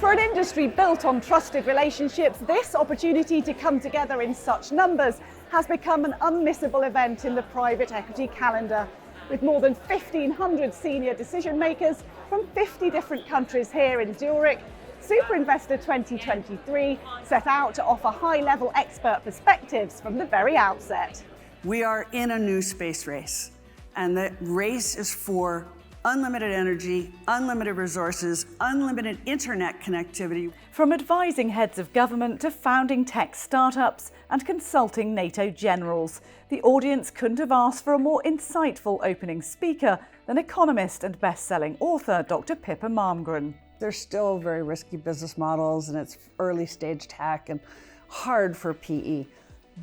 For an industry built on trusted relationships, this opportunity to come together in such numbers has become an unmissable event in the private equity calendar, with more than 1,500 senior decision makers from 50 different countries here in Zurich. SuperInvestor 2023 set out to offer high-level expert perspectives from the very outset. We are in a new space race, and the race is for unlimited energy, unlimited resources, unlimited internet connectivity. From advising heads of government to founding tech startups and consulting NATO generals, the audience couldn't have asked for a more insightful opening speaker than economist and best-selling author Dr. Pippa Malmgren. They're still very risky business models, and it's early stage tech and hard for PE.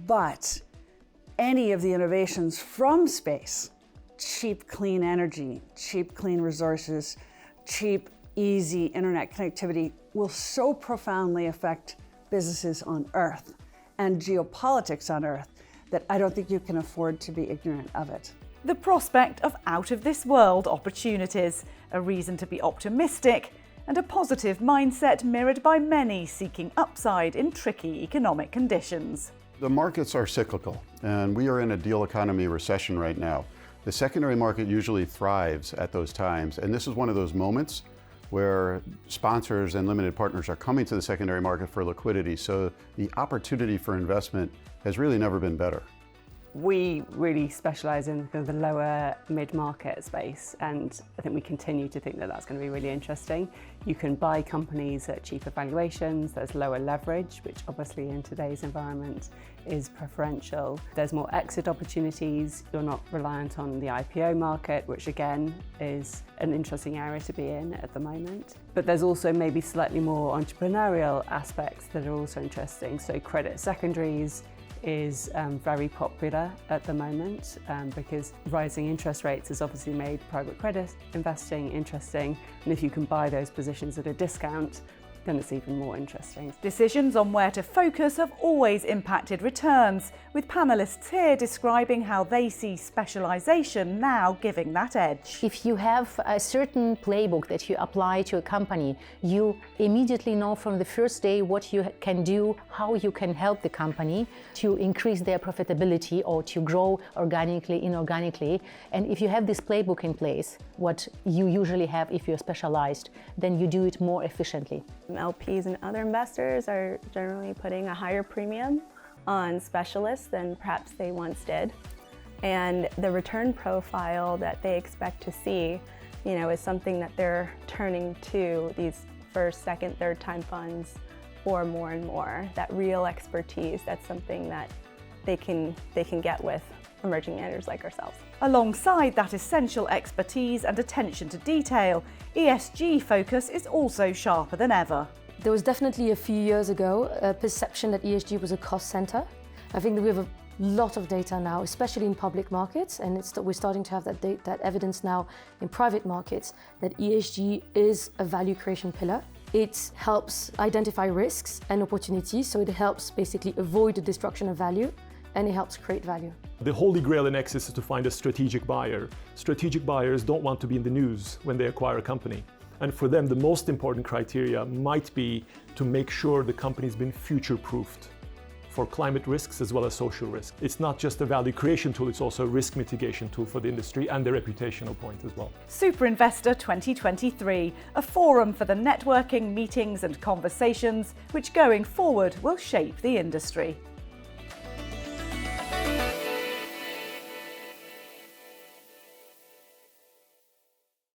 But any of the innovations from space, cheap, clean energy, cheap, clean resources, cheap, easy internet connectivity will so profoundly affect businesses on Earth and geopolitics on Earth that I don't think you can afford to be ignorant of it. The prospect of out-of-this-world opportunities, a reason to be optimistic, and a positive mindset mirrored by many seeking upside in tricky economic conditions. The markets are cyclical, and we are in a deal economy recession right now. The secondary market usually thrives at those times, and this is one of those moments where sponsors and limited partners are coming to the secondary market for liquidity, so the opportunity for investment has really never been better. We really specialise in the lower mid-market space, and I think we continue to think that that's going to be really interesting. You can buy companies at cheaper valuations, there's lower leverage, which obviously in today's environment is preferential. There's more exit opportunities, you're not reliant on the IPO market, which again is an interesting area to be in at the moment. But there's also maybe slightly more entrepreneurial aspects that are also interesting. So credit secondaries is very popular at the moment because rising interest rates has obviously made private credit investing interesting, and if you can buy those positions at a discount, then it's even more interesting. Decisions on where to focus have always impacted returns, with panellists here describing how they see specialisation now giving that edge. If you have a certain playbook that you apply to a company, you immediately know from the first day what you can do, how you can help the company to increase their profitability or to grow organically, inorganically. And if you have this playbook in place, what you usually have if you're specialized, then you do it more efficiently. LPs and other investors are generally putting a higher premium on specialists than perhaps they once did. And the return profile that they expect to see, is something that they're turning to these first, second, third time funds for more and more. That real expertise, that's something that they can get with emerging managers like ourselves. Alongside that essential expertise and attention to detail, ESG focus is also sharper than ever. There was definitely a few years ago a perception that ESG was a cost center. I think that we have a lot of data now, especially in public markets, and we're starting to have that evidence now in private markets, that ESG is a value creation pillar. It helps identify risks and opportunities, so it helps basically avoid the destruction of value, and it helps create value. The holy grail in exit is to find a strategic buyer. Strategic buyers don't want to be in the news when they acquire a company. And for them, the most important criteria might be to make sure the company's been future-proofed for climate risks as well as social risks. It's not just a value creation tool, it's also a risk mitigation tool for the industry and their reputational point as well. SuperInvestor 2023, a forum for the networking, meetings and conversations which going forward will shape the industry.